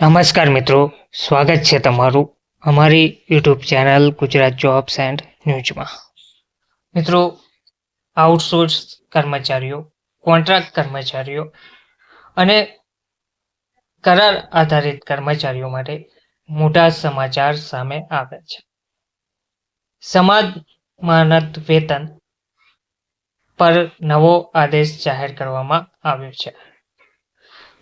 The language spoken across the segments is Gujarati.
નમસ્કાર મિત્રો, સ્વાગત છે તમારું અમારી YouTube channel Gujarat jobs and ન્યૂઝમાં. મિત્રો, આઉટસોર્સ કર્મચારીઓ, કોન્ટ્રાક્ટ કર્મચારીઓ અને કરાર આધારિત કર્મચારીઓ માટે મોટા સમાચાર સામે આવ્યા છે. સમાન માનદ વેતન પર નવો આદેશ જાહેર કરવામાં આવ્યો છે.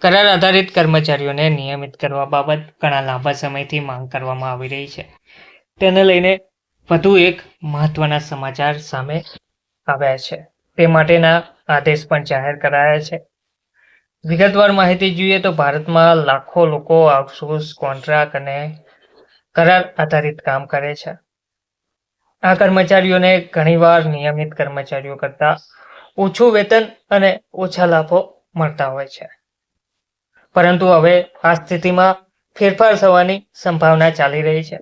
કરાર આધારિત કર્મચારીઓને નિયમિત કરવા બાબત ઘણા લાંબા સમયથી માંગ કરવામાં આવી રહી છે. તેને લઈને વધુ એક મહત્વના સમાચાર સામે આવ્યા છે. તે માટેના આદેશ પણ જાહેર કરાયા છે. વિગતવાર માહિતી જોઈએ તો ભારતમાં લાખો લોકો આઉટસોર્સ, કોન્ટ્રાક્ટ અને કરાર આધારિત કામ કરે છે. આ કર્મચારીઓને ઘણીવાર નિયમિત કર્મચારીઓ કરતાં ઓછું વેતન અને ઓછા લાભો મળતા હોય છે. પરંતુ હવે આ સ્થિતિમાં ફેરફાર થવાની સંભાવના ચાલી રહી છે.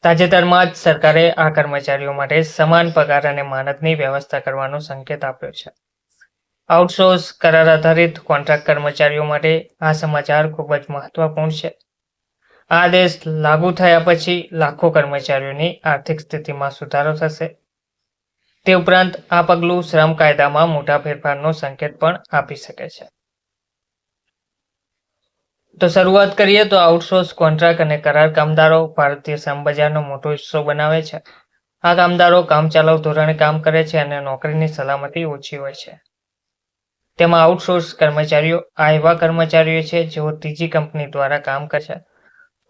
તાજેતરમાં જ સરકારે આ કર્મચારીઓ માટે સમાન પગાર અને માનદની વ્યવસ્થા કરવાનો સંકેત આપ્યો છે. આઉટસોર્સ, કરાર આધારિત કોન્ટ્રાક્ટ કર્મચારીઓ માટે આ સમાચાર ખૂબ જ મહત્વપૂર્ણ છે. આ આદેશ લાગુ થયા પછી લાખો કર્મચારીઓની આર્થિક સ્થિતિમાં સુધારો થશે. તે ઉપરાંત આ પગલું શ્રમ કાયદામાં મોટા ફેરફારનો સંકેત પણ આપી શકે છે. તો શરૂઆત કરીએ તો આઉટસોર્સ, કોન્ટ્રાક્ટ અને કરાર કામદારો ભારતીય શ્રમ બજારનો મોટો હિસ્સો બનાવે છે. આ કામદારો કામચલાઉ ધોરણે કામ કરે છે અને નોકરીની સલામતી ઓછી હોય છે. તેમાં આઉટસોર્સ કર્મચારીઓ આ એવા કર્મચારીઓ છે જેઓ ત્રીજી કંપની દ્વારા કામ કરે છે.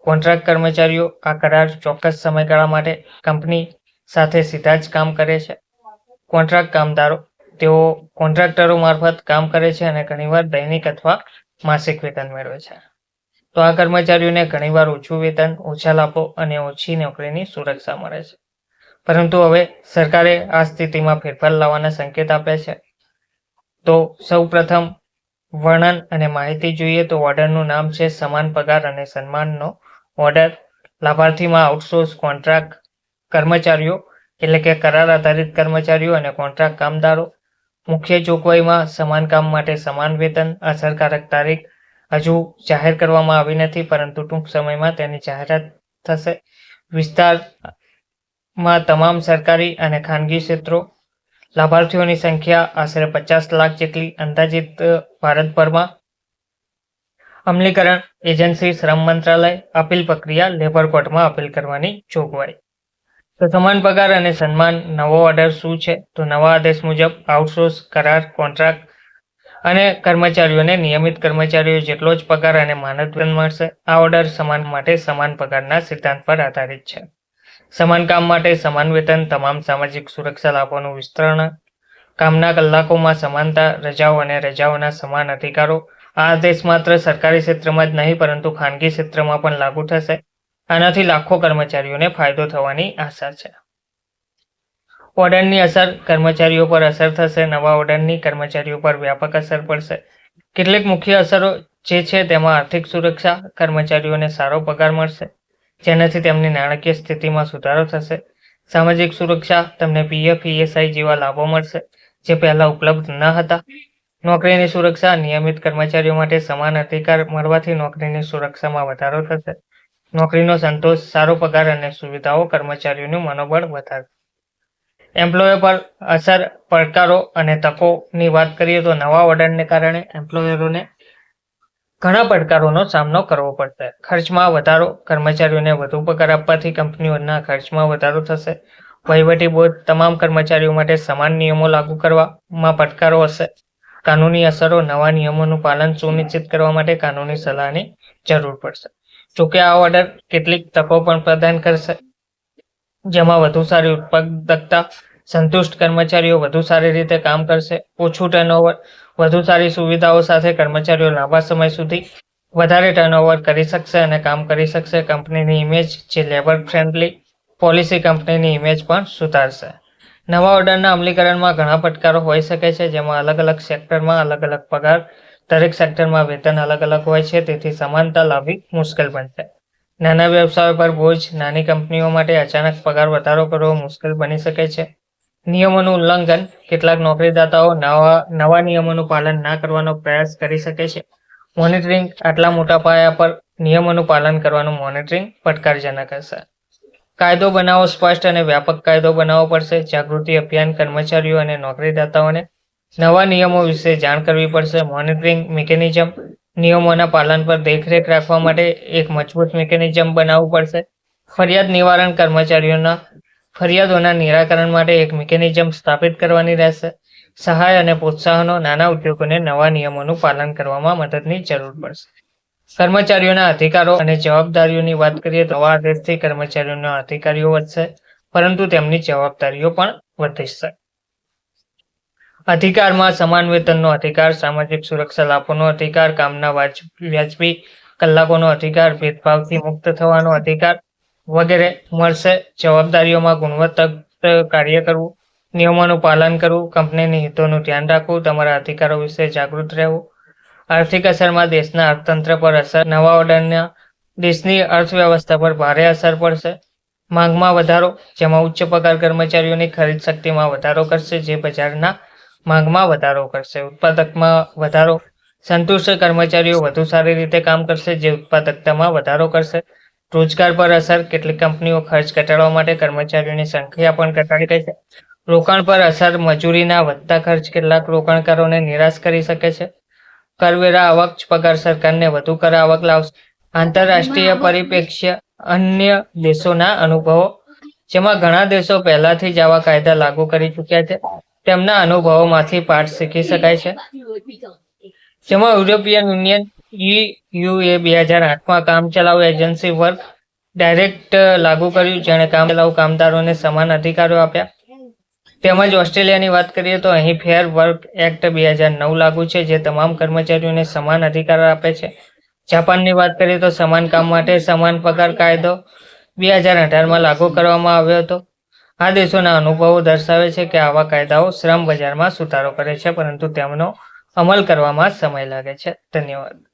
કોન્ટ્રાક્ટ કર્મચારીઓ આ કરાર ચોક્કસ સમયગાળા માટે કંપની સાથે સીધા જ કામ કરે છે. કોન્ટ્રાક્ટ કામદારો તેઓ કોન્ટ્રાક્ટરો મારફત કામ કરે છે અને ઘણીવાર દૈનિક અથવા માસિક વેતન મેળવે છે. તો આ કર્મચારીઓને ઘણીવાર ઓછું વેતન, ઓછા લાભો અને ઓછી નોકરીની સુરક્ષા મળે છે. પરંતુ હવે સરકારે આ સ્થિતિમાં ફેરફાર લાવવાના સંકેત આપ્યા છે. તો સૌ પ્રથમ વર્ણન અને માહિતી જોઈએ તો ઓર્ડરનું નામ છે સમાન પગાર અને સન્માનનો ઓર્ડર. લાભાર્થીમાં આઉટસોર્સ, કોન્ટ્રાક્ટ કર્મચારીઓ એટલે કે કરાર આધારિત કર્મચારીઓ અને કોન્ટ્રાક્ટ કામદારો. મુખ્ય જોગવાઈમાં સમાન કામ માટે સમાન વેતન. અસરકારક તારીખ હજુ જાહેર કરવામાં આવી નથી, પરંતુ ટૂંક સમયમાં તેની જાહેરાત થશે. વિસ્તારમાં તમામ સરકારી અને ખાનગી ક્ષેત્રો. લાભાર્થીઓની સંખ્યા આશરે 50 લાખ જેટલી અંદાજિત ભારતભરમાં. અમલીકરણ એજન્સી શ્રમ મંત્રાલય. અપીલ પ્રક્રિયા લેબર કોર્ટમાં અપીલ કરવાની જોગવાઈ. તો સમાન પગાર અને સન્માન નવો ઓર્ડર શું છે? તો નવા આદેશ મુજબ આઉટસોર્સ, કરાર, કોન્ટ્રાક્ટ અને કર્મચારીઓને નિયમિત કર્મચારીઓ જેટલો જ પગાર અને માનદ વેતન મળશે. આ ઓર્ડર સમાન માટે સમાન પગારના સિદ્ધાંત પર આધારિત છે. સમાન કામ માટે સમાન વેતન, તમામ સામાજિક સુરક્ષા લાભોનું વિસ્તરણ, કામના કલાકોમાં સમાનતા, રજાઓ અને રજાઓના સમાન અધિકારો. આ આદેશ માત્ર સરકારી ક્ષેત્રમાં જ નહીં પરંતુ ખાનગી ક્ષેત્રમાં પણ લાગુ થશે. આનાથી લાખો કર્મચારીઓને ફાયદો થવાની આશા છે. ઓર્ડરની અસર કર્મચારીઓ પર અસર થશે. નવા ઓર્ડરની કર્મચારીઓ પર વ્યાપક અસર પડશે. કેટલીક મુખ્ય અસરો જે છે તેમાં આર્થિક સુરક્ષા. કર્મચારીઓને સારો પગાર મળશે જેનાથી તેમની નાણાકીય સ્થિતિમાં સુધારો થશે. સામાજિક સુરક્ષા, તમને પીએફ, ઈએસઆઈ જેવા લાભો મળશે જે પહેલા ઉપલબ્ધ ન હતા. નોકરીની સુરક્ષા, નિયમિત કર્મચારીઓ માટે સમાન અધિકાર મળવાથી નોકરીની સુરક્ષામાં વધારો થશે. નોકરીનો સંતોષ, સારો પગાર અને સુવિધાઓ કર્મચારીઓનું મનોબળ વધારશે. એમ્પ્લોયર પર અસર, પડકારો અને તકોની વાત કરીએ તો નવા ઓર્ડરને કારણે એમ્પ્લોયરોને ઘણા પડકારોનો સામનો કરવો પડશે. ખર્ચમાં વધારો, કર્મચારીઓને વધુ પગાર આપવાથી કંપનીઓના ખર્ચમાં વધારો થશે. વહીવટી બોજ, તમામ કર્મચારીઓ માટે સમાન નિયમો લાગુ કરવામાં પડકારો હશે. કાનૂની અસરો, નવા નિયમોનું પાલન સુનિશ્ચિત કરવા માટે કાનૂની સલાહની જરૂર પડશે. જોકે આ ઓર્ડર કેટલીક તકો પણ પ્રદાન કરશે, જેમાં વધુ સારી ઉત્પાદકતા, સંતુષ્ટ કર્મચારીઓ વધુ સારી રીતે કામ કરશે, ઓછું ટર્નઓવર, વધુ સારી સુવિધાઓ સાથે કર્મચારીઓ લાંબા સમય સુધી વધારે ટર્નઓવર કરી શકશે અને કામ કરી શકશે. કંપનીની ઇમેજ, જે લેબર ફ્રેન્ડલી પોલિસી કંપનીની ઇમેજ પણ સુધારશે. નવા ઓર્ડરના અમલીકરણમાં ઘણા પડકારો હોઈ શકે છે, જેમાં અલગ અલગ સેક્ટરમાં અલગ અલગ પગાર, દરેક સેક્ટરમાં વેતન અલગ અલગ હોય છે, તેથી સમાનતા લાવવી મુશ્કેલ બનશે. નાના વ્યવસાયો પર બોજ, નાની કંપનીઓ માટે અચાનક પગાર વધારો કરવો મુશ્કેલ બની શકે છે. નિયમોનું ઉલ્લંઘન, કેટલાક નોકરીદાતાઓ નવા નિયમોનું પાલન ના કરવાનો પ્રયાસ કરી શકે છે. મોનિટરિંગ આટલા મોટા પાયા પર નિયમોનું પાલન કરવાનું મોનિટરિંગ પડકારજનક હશે. કાયદો બનાવવો સ્પષ્ટ અને વ્યાપક કાયદો બનાવવો પડશે. જાગૃતિ અભિયાન કર્મચારીઓ અને નોકરીદાતાઓને નવા નિયમો વિશે જાણ કરવી પડશે. મોનિટરિંગ મિકેનિઝમ નિયમોના પાલન પર દેખરેખ રાખવા માટે એક મજબૂત મિકેનિઝમ બનાવવું પડશે. ફરિયાદ નિવારણ કર્મચારીઓના ફરિયાદોના નિરાકરણ માટે એક મિકેનિઝમ સ્થાપિત કરવાની રહેશે. સહાય અને પ્રોત્સાહનો નાના ઉદ્યોગોને નવા નિયમોનું પાલન કરવામાં મદદની જરૂર પડશે. કર્મચારીઓના અધિકારો અને જવાબદારીઓની વાત કરીએ તો નવા આદેશથી કર્મચારીઓના અધિકારીઓ વધશે, પરંતુ તેમની જવાબદારીઓ પણ વધશે. અધિકારમાં સમાન વેતનનો અધિકાર, સામાજિક સુરક્ષા લાભોનો અધિકાર, કામના વ્યાજબી કલાકોનો અધિકાર, ભેદભાવથી મુક્ત થવાનો અધિકાર વગેરે મળશે. જવાબદારીઓમાં ગુણવત્તાયુક્ત કાર્ય કરવું, નિયમોનું પાલન કરવું, કંપનીની હિતોનું ધ્યાન રાખવું, તમારા અધિકારો વિશે જાગૃત રહેવું. આર્થિક અસરમાં દેશના અર્થતંત્ર પર અસર. નવા ઓર્ડરના દેશની અર્થવ્યવસ્થા પર ભારે અસર પડશે. માંગમાં વધારો, જેમાં ઉચ્ચ પગાર કર્મચારીઓની ખરીદ શક્તિમાં વધારો કરશે, જે બજારના માંગમાં વધારો કરશે. ઉત્પાદકમાં વધારો, સંતુષ્ટ કર્મચારીઓ વધુ સારી રીતે કામ કરશે, જે ઉત્પાદકતામાં વધારો કરશે. રોજગાર પર અસર, કેટલીક કંપનીઓ ખર્ચ ઘટાડવા માટે કર્મચારીઓની સંખ્યા પણ ઘટાડી રહી છે. રોકાણ પર અસર, મજૂરીના વધતા ખર્ચ કેટલાક રોકાણકારોને નિરાશ કરી શકે છે. કરવેરા આવક, પગાર સરકારને વધુ કર આવક લાવશે. આંતરરાષ્ટ્રીય પરિપ્રેક્ષ્ય, અન્ય દેશોના અનુભવો, જેમાં ઘણા દેશો પહેલાથી જ આવા કાયદા લાગુ કરી ચૂક્યા છે, તેમના અનુભવોમાંથી પાઠ શીખી શકાય છે. જેમાં યુરોપિયન યુનિયન EUએ 2008માં કામચલાઉ એજન્સી વર્ક ડાયરેક્ટ લાગુ કર્યું, જેણે કામચલાઉ કામદારોને સમાન અધિકારો આપ્યા. તેમજ ઓસ્ટ્રેલિયાની વાત કરીએ તો અહીં ફેર વર્ક એક્ટ 2009 લાગુ છે, જે તમામ કર્મચારીઓને સમાન અધિકાર આપે છે. જાપાનની વાત કરીએ તો સમાન કામ માટે સમાન પગાર કાયદો 2018માં લાગુ કરવામાં આવ્યો હતો. આ દેશોના અનુભવો દર્શાવે છે કે આવા કાયદાઓ શ્રમ બજારમાં સુધારો કરે છે, પરંતુ તેમનો અમલ કરવામાં સમય લાગે છે. ધન્યવાદ.